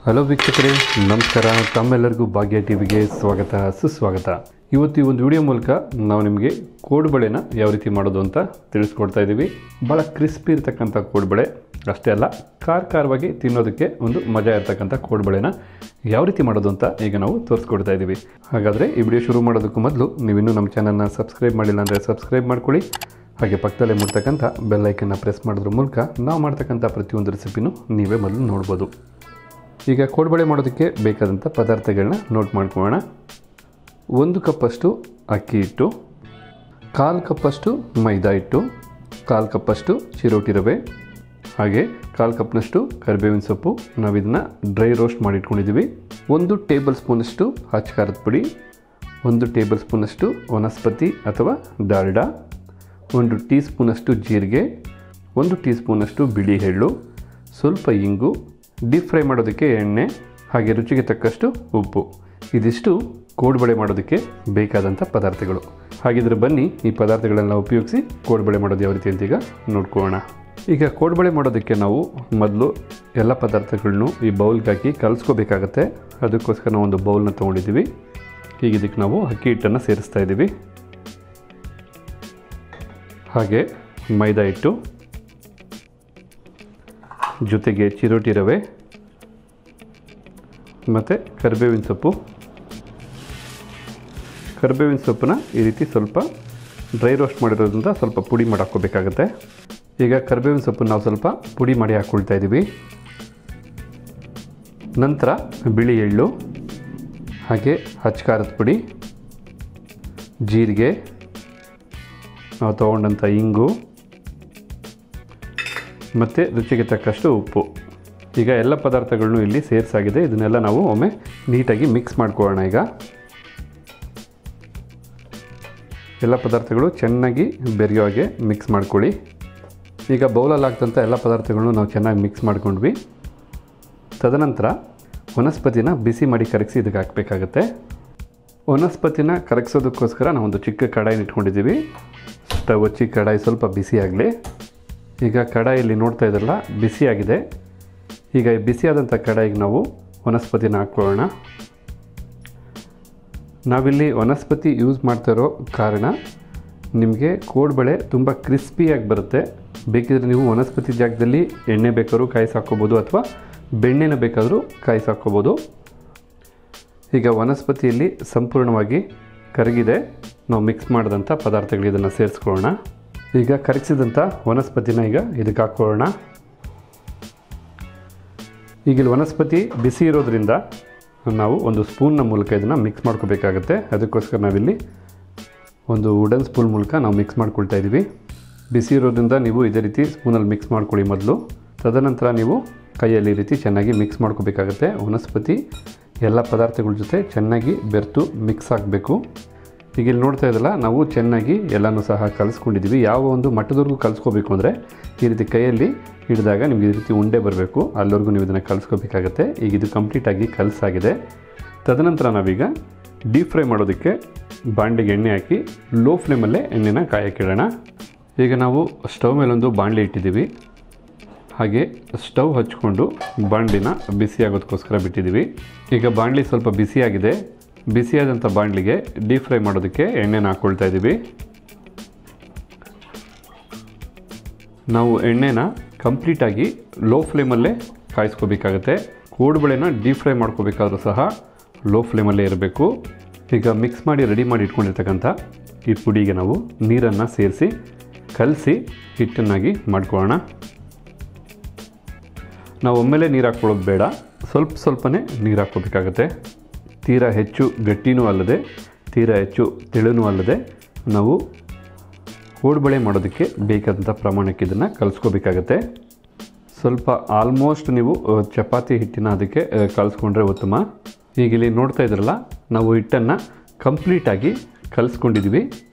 Hello ವೀಕ್ಷಕರೇ, ನಮಸ್ಕಾರ. ತಮ್ಮೆಲ್ಲರಿಗೂ ಭಾಗ್ಯ ಟಿವಿಗೆ ಸ್ವಾಗತ ಸುಸ್ವಾಗತ. ಇವತ್ತು ಈ ಒಂದು ವಿಡಿಯೋ ಮೂಲಕ ನಾವು ನಿಮಗೆ ಕೋಡುಬಳೆನ ಯಾವ ರೀತಿ ಮಾಡೋದು ಅಂತ ತಿಳಿಸ್ಕೊಡ್ತಾ ಇದ್ದೀವಿ. ಭಾಳ ಕ್ರಿಸ್ಪಿ ಇರ್ತಕ್ಕಂಥ ಕೋಡುಬಳೆ ಅಷ್ಟೇ ಅಲ್ಲ, ಖಾರವಾಗಿ ತಿನ್ನೋದಕ್ಕೆ ಒಂದು ಮಜಾ ಇರ್ತಕ್ಕಂಥ ಕೋಡುಬಳೆನ ಯಾವ ರೀತಿ ಮಾಡೋದು ಅಂತ ಈಗ ನಾವು ತೋರಿಸ್ಕೊಡ್ತಾ ಇದ್ದೀವಿ. ಹಾಗಾದರೆ ಈ ವಿಡಿಯೋ ಶುರು ಮಾಡೋದಕ್ಕೂ ಮೊದಲು ನೀವಿನ್ನೂ ನಮ್ಮ ಚಾನಲ್ನ ಸಬ್ಸ್ಕ್ರೈಬ್ ಮಾಡಿಲ್ಲ ಅಂದರೆ ಸಬ್ಸ್ಕ್ರೈಬ್ ಮಾಡ್ಕೊಳ್ಳಿ. ಹಾಗೆ ಪಕ್ಕದಲ್ಲೇ ಮುಟ್ತಕ್ಕಂಥ ಬೆಲ್ಲೈಕನ್ನ ಪ್ರೆಸ್ ಮಾಡೋದ್ರ ಮೂಲಕ ನಾವು ಮಾಡ್ತಕ್ಕಂಥ ಪ್ರತಿಯೊಂದು ರೆಸಿಪಿನೂ ನೀವೇ ಮೊದಲು ನೋಡ್ಬೋದು. ಈಗ ಕೋಡುಬಳೆ ಮಾಡೋದಕ್ಕೆ ಬೇಕಾದಂಥ ಪದಾರ್ಥಗಳನ್ನ ನೋಟ್ ಮಾಡ್ಕೊಳ್ಳೋಣ. 1 ಕಪ್ಪಷ್ಟು ಅಕ್ಕಿ ಹಿಟ್ಟು, 1/4 ಕಪ್ಪಷ್ಟು ಮೈದಾ ಹಿಟ್ಟು, 1/4 ಕಪ್ಪಷ್ಟು ಚಿರೋಟಿ ರವೆ, ಹಾಗೆ 1/4 ಕಪ್ನಷ್ಟು ಕರಿಬೇವಿನ ಸೊಪ್ಪು. ನಾವು ಇದನ್ನು ಡ್ರೈ ರೋಸ್ಟ್ ಮಾಡಿ ಇಟ್ಕೊಂಡಿದ್ದೀವಿ. 1 ಟೇಬಲ್ ಸ್ಪೂನಷ್ಟು ಅಚ್ಚ ಖಾರದ ಪುಡಿ, 1 ಟೇಬಲ್ ಸ್ಪೂನಷ್ಟು ವನಸ್ಪತಿ ಅಥವಾ ಡಾಲ್ಡಾ, 1 ಟೀ ಸ್ಪೂನಷ್ಟು ಜೀರಿಗೆ, 1 ಟೀ ಸ್ಪೂನಷ್ಟು ಬಿಳಿ ಎಳ್ಳು, ಸ್ವಲ್ಪ ಇಂಗು, ಡೀಪ್ ಫ್ರೈ ಮಾಡೋದಕ್ಕೆ ಎಣ್ಣೆ, ಹಾಗೆ ರುಚಿಗೆ ತಕ್ಕಷ್ಟು ಉಪ್ಪು. ಇದಿಷ್ಟು ಕೋಡುಬಳೆ ಮಾಡೋದಕ್ಕೆ ಬೇಕಾದಂಥ ಪದಾರ್ಥಗಳು. ಹಾಗಿದ್ರೆ ಬನ್ನಿ ಈ ಪದಾರ್ಥಗಳೆಲ್ಲ ಉಪಯೋಗಿಸಿ ಕೋಡುಬಳೆ ಮಾಡೋದು ಯಾವ ರೀತಿ ಅಂತ ಈಗ ನೋಡ್ಕೊಳ್ಳೋಣ. ಈಗ ಕೋಡುಬಳೆ ಮಾಡೋದಕ್ಕೆ ನಾವು ಮೊದಲು ಎಲ್ಲ ಪದಾರ್ಥಗಳನ್ನೂ ಈ ಬೌಲ್ಗೆ ಹಾಕಿ ಕಲಿಸ್ಕೋಬೇಕಾಗತ್ತೆ. ಅದಕ್ಕೋಸ್ಕರ ನಾವು ಒಂದು ಬೌಲ್ನ ತೊಗೊಂಡಿದ್ದೀವಿ. ಈಗ ಇದಕ್ಕೆ ನಾವು ಅಕ್ಕಿ ಹಿಟ್ಟನ್ನು ಸೇರಿಸ್ತಾ ಇದ್ದೀವಿ. ಹಾಗೆ ಮೈದಾ ಹಿಟ್ಟು, ಜೊತೆಗೆ ಚಿರೋಟಿ ರವೆ ಮತ್ತು ಕರಿಬೇವಿನ ಸೊಪ್ಪು. ಕರಿಬೇವಿನ ಸೊಪ್ಪನ್ನ ಈ ರೀತಿ ಸ್ವಲ್ಪ ಡ್ರೈ ರೋಸ್ಟ್ ಮಾಡಿರೋದ್ರಿಂದ ಸ್ವಲ್ಪ ಪುಡಿ ಮಾಡಿ ಹಾಕ್ಕೋಬೇಕಾಗತ್ತೆ. ಈಗ ಕರಿಬೇವಿನ ಸೊಪ್ಪನ್ನು ನಾವು ಸ್ವಲ್ಪ ಪುಡಿ ಮಾಡಿ ಹಾಕ್ಕೊಳ್ತಾ ಇದ್ದೀವಿ. ನಂತರ ಬಿಳಿ ಎಳ್ಳು, ಹಾಗೆ ಅಚ್ಚ ಖಾರದ ಪುಡಿ, ಜೀರಿಗೆ, ನಾವು ತೊಗೊಂಡಂಥ ಇಂಗು ಮತ್ತು ರುಚಿಗೆ ತಕ್ಕಷ್ಟು ಉಪ್ಪು. ಈಗ ಎಲ್ಲ ಪದಾರ್ಥಗಳನ್ನು ಇಲ್ಲಿ ಸೇರಿಸಾಗಿದೆ. ಇದನ್ನೆಲ್ಲ ನಾವು ಒಮ್ಮೆ ನೀಟಾಗಿ ಮಿಕ್ಸ್ ಮಾಡ್ಕೊಳ್ಳೋಣ. ಈಗ ಎಲ್ಲ ಪದಾರ್ಥಗಳು ಚೆನ್ನಾಗಿ ಬೆರೆಯೋ ಹಾಗೆ ಮಿಕ್ಸ್ ಮಾಡ್ಕೊಳ್ಳಿ. ಈಗ ಬೌಲಲ್ಲಿ ಹಾಕ್ದಂಥ ಎಲ್ಲ ಪದಾರ್ಥಗಳನ್ನು ನಾವು ಚೆನ್ನಾಗಿ ಮಿಕ್ಸ್ ಮಾಡ್ಕೊಂಡ್ವಿ. ತದನಂತರ ವನಸ್ಪತಿನ ಬಿಸಿ ಮಾಡಿ ಕರಗಿಸಿ ಇದಕ್ಕೆ ಹಾಕಬೇಕಾಗತ್ತೆ. ವನಸ್ಪತಿನ ಕರಗಿಸೋದಕ್ಕೋಸ್ಕರ ನಾವೊಂದು ಚಿಕ್ಕ ಕಡಾಯಿನ ಇಟ್ಕೊಂಡಿದ್ದೀವಿ. ಸ್ಟವ್ ಹಚ್ಚಿ ಕಡಾಯಿ ಸ್ವಲ್ಪ ಬಿಸಿ ಆಗಲಿ. ಈಗ ಕಡಾಯಲ್ಲಿ ನೋಡ್ತಾ ಇದ್ರಲ್ಲ, ಬಿಸಿಯಾಗಿದೆ. ಈಗ ಈ ಬಿಸಿಯಾದಂಥ ಕಡಾಯಿಗೆ ನಾವು ವನಸ್ಪತಿನ ಹಾಕ್ಕೊಳ್ಳೋಣ. ನಾವಿಲ್ಲಿ ವನಸ್ಪತಿ ಯೂಸ್ ಮಾಡ್ತಾ ಇರೋ ಕಾರಣ ನಿಮಗೆ ಕೋಡುಬಳೆ ತುಂಬ ಕ್ರಿಸ್ಪಿಯಾಗಿ ಬರುತ್ತೆ. ಬೇಕಿದ್ರೆ ನೀವು ವನಸ್ಪತಿ ಜಾಗದಲ್ಲಿ ಎಣ್ಣೆ ಬೇಕಾದ್ರೂ ಕಾಯಿಸಿ ಹಾಕ್ಕೋಬೋದು ಅಥವಾ ಬೆಣ್ಣೆನ ಬೇಕಾದರೂ ಕಾಯಿಸಿ ಹಾಕ್ಕೋಬೋದು. ಈಗ ವನಸ್ಪತಿಯಲ್ಲಿ ಸಂಪೂರ್ಣವಾಗಿ ಕರಗಿದೆ. ನಾವು ಮಿಕ್ಸ್ ಮಾಡಿದಂಥ ಪದಾರ್ಥಗಳು ಇದನ್ನು ಸೇರಿಸ್ಕೊಳ್ಳೋಣ. ಈಗ ಕರಗಿಸಿದಂಥ ವನಸ್ಪತಿನ ಈಗ ಇದಕ್ಕೆ ಹಾಕ್ಕೊಳ್ಳೋಣ. ಈಗ ಇಲ್ಲಿ ವನಸ್ಪತಿ ಬಿಸಿ ಇರೋದ್ರಿಂದ ನಾವು ಒಂದು ಸ್ಪೂನ್ನ ಮೂಲಕ ಇದನ್ನು ಮಿಕ್ಸ್ ಮಾಡ್ಕೋಬೇಕಾಗತ್ತೆ. ಅದಕ್ಕೋಸ್ಕರ ನಾವಿಲ್ಲಿ ಒಂದು ವುಡನ್ ಸ್ಪೂನ್ ಮೂಲಕ ನಾವು ಮಿಕ್ಸ್ ಮಾಡ್ಕೊಳ್ತಾ ಇದ್ದೀವಿ. ಬಿಸಿ ಇರೋದ್ರಿಂದ ನೀವು ಇದೇ ರೀತಿ ಸ್ಪೂನಲ್ಲಿ ಮಿಕ್ಸ್ ಮಾಡ್ಕೊಳ್ಳಿ ಮೊದಲು. ತದನಂತರ ನೀವು ಕೈಯಲ್ಲಿ ಈ ರೀತಿ ಚೆನ್ನಾಗಿ ಮಿಕ್ಸ್ ಮಾಡ್ಕೋಬೇಕಾಗತ್ತೆ. ವನಸ್ಪತಿ ಎಲ್ಲ ಪದಾರ್ಥಗಳ ಜೊತೆ ಚೆನ್ನಾಗಿ ಬೆರೆತು ಮಿಕ್ಸ್ ಆಗಬೇಕು. ಈಗ ಇಲ್ಲಿ ನೋಡ್ತಾ ಇದ್ದಲ್ಲ, ನಾವು ಚೆನ್ನಾಗಿ ಎಲ್ಲನೂ ಸಹ ಕಲಿಸ್ಕೊಂಡಿದ್ದೀವಿ. ಯಾವ ಒಂದು ಮಟ್ಟದವರೆಗೂ ಕಲಿಸ್ಕೋಬೇಕು ಅಂದರೆ ಈ ರೀತಿ ಕೈಯಲ್ಲಿ ಹಿಡಿದಾಗ ನಿಮಗೆ ಈ ರೀತಿ ಉಂಡೆ ಬರಬೇಕು. ಅಲ್ಲಿವರೆಗೂ ನೀವು ಇದನ್ನು ಕಲಿಸ್ಕೋಬೇಕಾಗತ್ತೆ. ಈಗ ಇದು ಕಂಪ್ಲೀಟಾಗಿ ಕಲಸಾಗಿದೆ. ತದನಂತರ ನಾವೀಗ ಡೀಪ್ ಫ್ರೈ ಮಾಡೋದಕ್ಕೆ ಬಾಣಲೆಗೆ ಎಣ್ಣೆ ಹಾಕಿ ಲೋ ಫ್ಲೇಮಲ್ಲೇ ಎಣ್ಣೆನ ಕಾಯಕ್ಕಿಡೋಣ. ಈಗ ನಾವು ಸ್ಟವ್ ಮೇಲೊಂದು ಬಾಣಲೆ ಇಟ್ಟಿದ್ದೀವಿ. ಹಾಗೆ ಸ್ಟವ್ ಹಚ್ಕೊಂಡು ಬಾಣಲಿನ ಬಿಸಿಯಾಗೋದಕ್ಕೋಸ್ಕರ ಬಿಟ್ಟಿದ್ದೀವಿ. ಈಗ ಬಾಣಲಿ ಸ್ವಲ್ಪ ಬಿಸಿಯಾಗಿದೆ. ಬಿಸಿಯಾದಂಥ ಬಾಣಲಿಗೆ ಡೀಪ್ ಫ್ರೈ ಮಾಡೋದಕ್ಕೆ ಎಣ್ಣೆನ ಹಾಕ್ಕೊಳ್ತಾ ಇದ್ದೀವಿ. ನಾವು ಎಣ್ಣೆನ ಕಂಪ್ಲೀಟಾಗಿ ಲೋ ಫ್ಲೇಮಲ್ಲೇ ಕಾಯಿಸ್ಕೋಬೇಕಾಗತ್ತೆ. ಕೋಡುಬಳೆನ ಡೀಪ್ ಫ್ರೈ ಮಾಡ್ಕೋಬೇಕಾದ್ರೂ ಸಹ ಲೋ ಫ್ಲೇಮಲ್ಲೇ ಇರಬೇಕು. ಈಗ ಮಿಕ್ಸ್ ಮಾಡಿ ರೆಡಿ ಮಾಡಿ ಇಟ್ಕೊಂಡಿರ್ತಕ್ಕಂಥ ಈ ಪುಡಿಗೆ ನಾವು ನೀರನ್ನು ಸೇರಿಸಿ ಕಲಸಿ ಹಿಟ್ಟನ್ನಾಗಿ ಮಾಡ್ಕೊಳ್ಳೋಣ. ನಾವು ಒಮ್ಮೆಲೇ ನೀರು ಹಾಕ್ಕೊಳ್ಳೋದು ಬೇಡ, ಸ್ವಲ್ಪನೇ ನೀರು ಹಾಕ್ಕೋಬೇಕಾಗತ್ತೆ. ತೀರಾ ಹೆಚ್ಚು ಗಟ್ಟಿನೂ ಅಲ್ಲದೆ ತೀರಾ ಹೆಚ್ಚು ತೆಳುನೂ ಅಲ್ಲದೆ ನಾವು ಕೋಡುಬಳೆ ಮಾಡೋದಕ್ಕೆ ಬೇಕಾದಂಥ ಪ್ರಮಾಣಕ್ಕೆ ಇದನ್ನು ಕಲಿಸ್ಕೋಬೇಕಾಗತ್ತೆ. ಸ್ವಲ್ಪ ಆಲ್ಮೋಸ್ಟ್ ನೀವು ಚಪಾತಿ ಹಿಟ್ಟಿನ ಅದಕ್ಕೆ ಕಲಿಸ್ಕೊಂಡ್ರೆ ಉತ್ತಮ. ಈಗ ಇಲ್ಲಿ ನೋಡ್ತಾ ಇದ್ರಲ್ಲ, ನಾವು ಹಿಟ್ಟನ್ನು ಕಂಪ್ಲೀಟಾಗಿ ಕಲಿಸ್ಕೊಂಡಿದ್ದೀವಿ.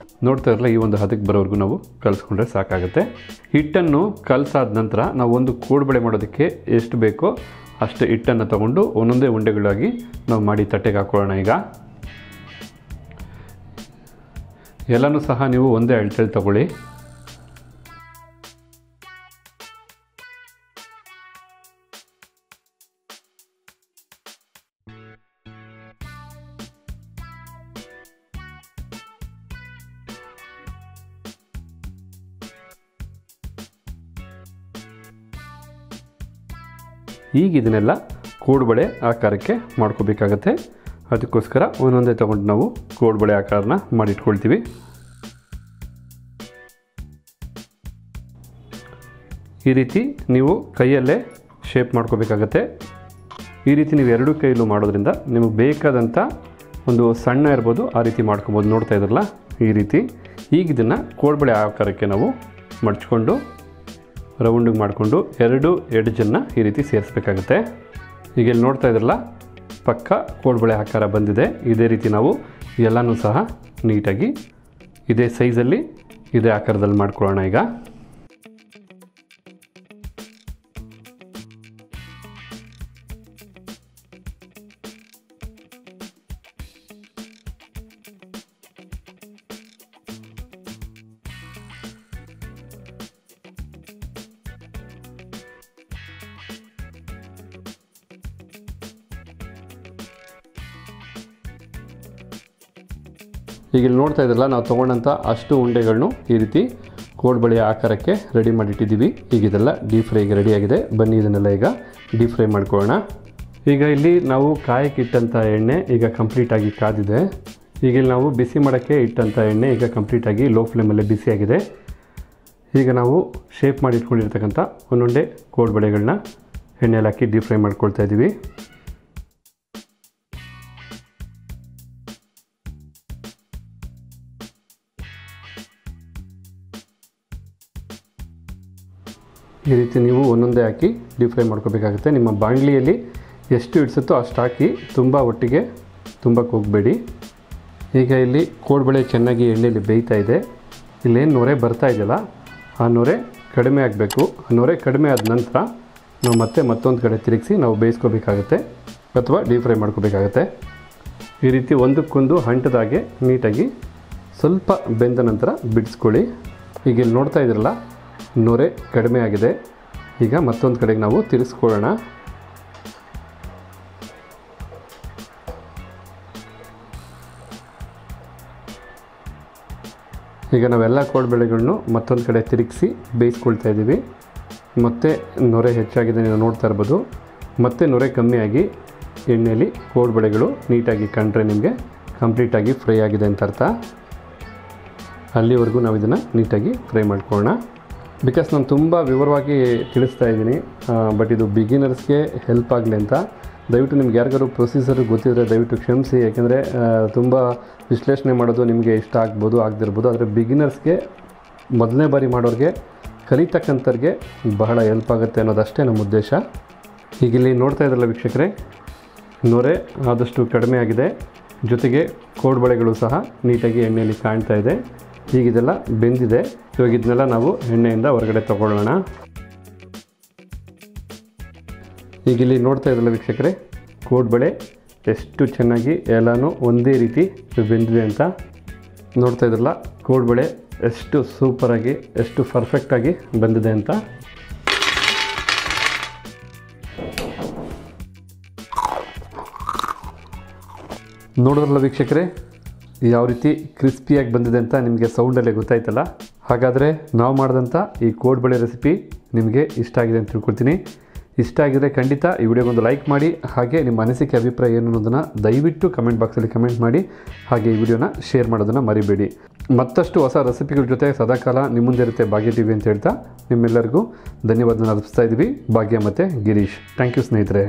ನೋಡ್ತಾ ಇರಲ್ಲ, ಈ ಒಂದು ಹದಕ್ಕೆ ಬರೋವರೆಗೂ ನಾವು ಕಲಿಸ್ಕೊಂಡ್ರೆ ಸಾಕಾಗುತ್ತೆ. ಹಿಟ್ಟನ್ನು ಕಲಸಾದ ನಂತರ ನಾವು ಒಂದು ಕೋಡುಬಳೆ ಮಾಡೋದಕ್ಕೆ ಎಷ್ಟು ಬೇಕೋ ಅಷ್ಟು ಹಿಟ್ಟನ್ನು ತಗೊಂಡು ಒಂದೊಂದೇ ಉಂಡೆಗಳಾಗಿ ನಾವು ಮಾಡಿ ತಟ್ಟೆಗೆ ಹಾಕ್ಕೊಳ್ಳೋಣ. ಈಗ ಎಲ್ಲನೂ ಸಹ ನೀವು ಒಂದೇ ಅಳತೆಯಲ್ಲಿ ತಗೊಳ್ಳಿ. ಈಗ ಇದನ್ನೆಲ್ಲ ಕೋಡುಬಳೆ ಆಕಾರಕ್ಕೆ ಮಾಡ್ಕೋಬೇಕಾಗತ್ತೆ. ಅದಕ್ಕೋಸ್ಕರ ಒಂದೊಂದೇ ತೊಗೊಂಡು ನಾವು ಕೋಡುಬಳೆ ಆಕಾರನ ಮಾಡಿಟ್ಕೊಳ್ತೀವಿ. ಈ ರೀತಿ ನೀವು ಕೈಯಲ್ಲೇ ಶೇಪ್ ಮಾಡ್ಕೋಬೇಕಾಗತ್ತೆ. ಈ ರೀತಿ ನೀವು ಎರಡೂ ಕೈಯಲ್ಲೂ ಮಾಡೋದ್ರಿಂದ ನಿಮಗೆ ಬೇಕಾದಂಥ ಒಂದು ಸಣ್ಣ ಇರ್ಬೋದು, ಆ ರೀತಿ ಮಾಡ್ಕೊಬೋದು. ನೋಡ್ತಾ ಇದ್ರಲ್ಲ ಈ ರೀತಿ. ಈಗ ಇದನ್ನು ಕೋಡುಬಳೆ ಆಕಾರಕ್ಕೆ ನಾವು ಮಡ್ಚ್ಕೊಂಡು ರೌಂಡಿಗೆ ಮಾಡಿಕೊಂಡು ಎರಡು ಎಡ್ಜನ್ನು ಈ ರೀತಿ ಸೇರಿಸ್ಬೇಕಾಗುತ್ತೆ. ಈಗ ಇಲ್ಲಿ ನೋಡ್ತಾ ಇದ್ರಲ್ಲ ಪಕ್ಕ ಕೋಡುಬಳೆ ಆಕಾರ ಬಂದಿದೆ. ಇದೇ ರೀತಿ ನಾವು ಎಲ್ಲನೂ ಸಹ ನೀಟಾಗಿ ಇದೇ ಸೈಜಲ್ಲಿ ಇದೇ ಆಕಾರದಲ್ಲಿ ಮಾಡ್ಕೊಳ್ಳೋಣ. ಈಗ ಈಗ ಇಲ್ಲಿ ನೋಡ್ತಾ ಇದ್ರಲ್ಲ ನಾವು ತೊಗೊಂಡಂಥ ಅಷ್ಟು ಉಂಡೆಗಳನ್ನು ಈ ರೀತಿ ಕೋಡುಬಳೆಯ ಆಕಾರಕ್ಕೆ ರೆಡಿ ಮಾಡಿಟ್ಟಿದ್ದೀವಿ. ಈಗ ಇದೆಲ್ಲ ಡೀಪ್ ಫ್ರೈಗೆ ರೆಡಿಯಾಗಿದೆ. ಬನ್ನಿ ಇದನ್ನೆಲ್ಲ ಈಗ ಡೀಪ್ ಫ್ರೈ ಮಾಡ್ಕೊಳ್ಳೋಣ. ಈಗ ಇಲ್ಲಿ ನಾವು ಕಾಯಕ್ಕೆ ಇಟ್ಟಂಥ ಎಣ್ಣೆ ಈಗ ಕಂಪ್ಲೀಟಾಗಿ ಕಾದಿದೆ. ಈಗ ಇಲ್ಲಿ ನಾವು ಬಿಸಿ ಮಾಡೋಕ್ಕೆ ಇಟ್ಟಂಥ ಎಣ್ಣೆ ಈಗ ಕಂಪ್ಲೀಟಾಗಿ ಲೋ ಫ್ಲೇಮಲ್ಲೇ ಬಿಸಿಯಾಗಿದೆ. ಈಗ ನಾವು ಶೇಪ್ ಮಾಡಿ ಇಟ್ಕೊಂಡಿರ್ತಕ್ಕಂಥ ಒಂದೊಂದೇ ಕೋಡುಬಳೆಗಳನ್ನ ಎಣ್ಣೆಯಲ್ಲಿ ಹಾಕಿ ಡೀಪ್ ಫ್ರೈ ಮಾಡ್ಕೊಳ್ತಾ ಇದ್ದೀವಿ. ಈ ರೀತಿ ನೀವು ಒಂದೊಂದೇ ಹಾಕಿ ಡೀಪ್ ಫ್ರೈ ಮಾಡ್ಕೋಬೇಕಾಗುತ್ತೆ. ನಿಮ್ಮ ಬಾಣಲಿಯಲ್ಲಿ ಎಷ್ಟು ಇಡಿಸುತ್ತೋ ಅಷ್ಟು ಹಾಕಿ ತುಂಬ ಒಟ್ಟಿಗೆ ತುಂಬಕ್ಕೆ ಹೋಗಬೇಡಿ. ಈಗ ಇಲ್ಲಿ ಕೋಡುಬಳೆ ಚೆನ್ನಾಗಿ ಎಣ್ಣೆಯಲ್ಲಿ ಬೇಯ್ತಾ ಇದೆ. ಇಲ್ಲೇನು ನೊರೆ ಬರ್ತಾ ಇದೆಯಲ್ಲ ಆ ನೊರೆ ಕಡಿಮೆ ಆಗಬೇಕು. ಆ ನೊರೆ ಕಡಿಮೆ ಆದ ನಂತರ ನಾವು ಮತ್ತೊಂದು ಕಡೆ ತಿರುಗಿಸಿ ನಾವು ಬೇಯಿಸ್ಕೋಬೇಕಾಗುತ್ತೆ ಅಥವಾ ಡೀಪ್ ಫ್ರೈ ಮಾಡ್ಕೋಬೇಕಾಗತ್ತೆ. ಈ ರೀತಿ ಒಂದಕ್ಕೊಂದು ಅಂಟದಾಗೆ ನೀಟಾಗಿ ಸ್ವಲ್ಪ ಬೆಂದ ನಂತರ ಬಿಡಿಸ್ಕೊಳ್ಳಿ. ಈಗ ಇಲ್ಲಿ ನೋಡ್ತಾ ಇದ್ರಲ್ಲ ನೊರೆ ಕಡಿಮೆ ಆಗಿದೆ. ಈಗ ಮತ್ತೊಂದು ಕಡೆಗೆ ನಾವು ತಿರುಗಿಸ್ಕೊಳ್ಳೋಣ. ಈಗ ನಾವೆಲ್ಲ ಕೋಡುಬಳೆಗಳನ್ನು ಮತ್ತೊಂದು ಕಡೆ ತಿರುಗಿಸಿ ಬೇಯಿಸ್ಕೊಳ್ತಾ ಇದ್ದೀವಿ. ಮತ್ತೆ ನೊರೆ ಹೆಚ್ಚಾಗಿದೆ ನೀವು ನೋಡ್ತಾ ಇರ್ಬೋದು. ಮತ್ತೆ ನೊರೆ ಕಮ್ಮಿಯಾಗಿ ಎಣ್ಣೆಯಲ್ಲಿ ಕೋಡುಬಳೆಗಳು ನೀಟಾಗಿ ಕಂಡ್ರೆ ನಿಮಗೆ ಕಂಪ್ಲೀಟಾಗಿ ಫ್ರೈ ಆಗಿದೆ ಅಂತ ಅರ್ಥ. ಅಲ್ಲಿವರೆಗೂ ನಾವು ಇದನ್ನು ನೀಟಾಗಿ ಫ್ರೈ ಮಾಡ್ಕೊಳ್ಳೋಣ. ಬಿಕಾಸ್ ನಾನು ತುಂಬ ವಿವರವಾಗಿ ತಿಳಿಸ್ತಾ ಇದ್ದೀನಿ, ಬಟ್ ಇದು ಬಿಗಿನರ್ಸ್ಗೆ ಹೆಲ್ಪ್ ಆಗಲಿ ಅಂತ. ದಯವಿಟ್ಟು ನಿಮ್ಗೆ ಯಾರಿಗಾರು ಪ್ರೊಸೀಜರ್ ಗೊತ್ತಿದ್ದರೆ ದಯವಿಟ್ಟು ಕ್ಷಮಿಸಿ. ಯಾಕೆಂದರೆ ತುಂಬ ವಿಶ್ಲೇಷಣೆ ಮಾಡೋದು ನಿಮಗೆ ಇಷ್ಟ ಆಗ್ಬೋದು ಆಗದಿರ್ಬೋದು. ಆದರೆ ಬಿಗಿನರ್ಸ್ಗೆ ಮೊದಲನೇ ಬಾರಿ ಮಾಡೋರಿಗೆ ಕಲಿತಕ್ಕಂಥವ್ರಿಗೆ ಬಹಳ ಹೆಲ್ಪ್ ಆಗುತ್ತೆ ಅನ್ನೋದಷ್ಟೇ ನಮ್ಮ ಉದ್ದೇಶ. ಈಗ ಇಲ್ಲಿ ನೋಡ್ತಾ ಇದ್ರಲ್ಲ ವೀಕ್ಷಕರೇ, ನೊರೆ ಆದಷ್ಟು ಕಡಿಮೆ ಆಗಿದೆ. ಜೊತೆಗೆ ಕೋಡುಬಳೆಗಳು ಸಹ ನೀಟಾಗಿ ಎಣ್ಣೆಯಲ್ಲಿ ಕಾಣ್ತಾ ಇದೆ. ಈಗ ಇದೆಲ್ಲ ಬೆಂದಿದೆ. ಇವಾಗ ಇದನ್ನೆಲ್ಲ ನಾವು ಎಣ್ಣೆಯಿಂದ ಹೊರಗಡೆ ತಗೊಳ್ಳೋಣ. ಈಗ ಇಲ್ಲಿ ನೋಡ್ತಾ ಇದ್ರಲ್ಲ ವೀಕ್ಷಕರೇ, ಕೋಡುಬಳೆ ಎಷ್ಟು ಚೆನ್ನಾಗಿ ಎಲ್ಲನೂ ಒಂದೇ ರೀತಿ ಬೆಂದಿದೆ ಅಂತ. ನೋಡ್ತಾ ಇದ್ರಲ್ಲ ಕೋಡುಬಳೆ ಎಷ್ಟು ಸೂಪರಾಗಿ ಎಷ್ಟು ಪರ್ಫೆಕ್ಟಾಗಿ ಬಂದಿದೆ ಅಂತ. ನೋಡಿದ್ರಲ್ಲ ವೀಕ್ಷಕರೇ ಯಾವ ರೀತಿ ಕ್ರಿಸ್ಪಿಯಾಗಿ ಬಂದಿದೆ ಅಂತ ನಿಮಗೆ ಸೌಂಡಲ್ಲೇ ಗೊತ್ತಾಯ್ತಲ್ಲ. ಹಾಗಾದರೆ ನಾವು ಮಾಡಿದಂಥ ಈ ಕೋಡುಬಳೆ ರೆಸಿಪಿ ನಿಮಗೆ ಇಷ್ಟ ಆಗಿದೆ ಅಂತ ತಿಳ್ಕೊಳ್ತೀನಿ. ಇಷ್ಟ ಆಗಿದರೆ ಖಂಡಿತ ಈ ವಿಡಿಯೋಗೊಂದು ಲೈಕ್ ಮಾಡಿ. ಹಾಗೆ ನಿಮ್ಮ ಅನಿಸಿಕೆ ಅಭಿಪ್ರಾಯ ಏನು ಅನ್ನೋದನ್ನು ದಯವಿಟ್ಟು ಕಮೆಂಟ್ ಬಾಕ್ಸಲ್ಲಿ ಕಮೆಂಟ್ ಮಾಡಿ. ಹಾಗೆ ಈ ವಿಡಿಯೋನ ಶೇರ್ ಮಾಡೋದನ್ನು ಮರಿಬೇಡಿ. ಮತ್ತಷ್ಟು ಹೊಸ ರೆಸಿಪಿಗಳ ಜೊತೆ ಸದಾಕಾಲ ನಿಮ್ಮ ಮುಂದೆ ಇರುತ್ತೆ ಭಾಗ್ಯ ಟಿವಿ ಅಂತ ಹೇಳ್ತಾ ನಿಮ್ಮೆಲ್ಲರಿಗೂ ಧನ್ಯವಾದನ ಅರ್ಪಿಸ್ತಾ ಇದ್ದೀವಿ. ಭಾಗ್ಯ ಮತ್ತು ಗಿರೀಶ್. ಥ್ಯಾಂಕ್ ಯು ಸ್ನೇಹಿತರೆ.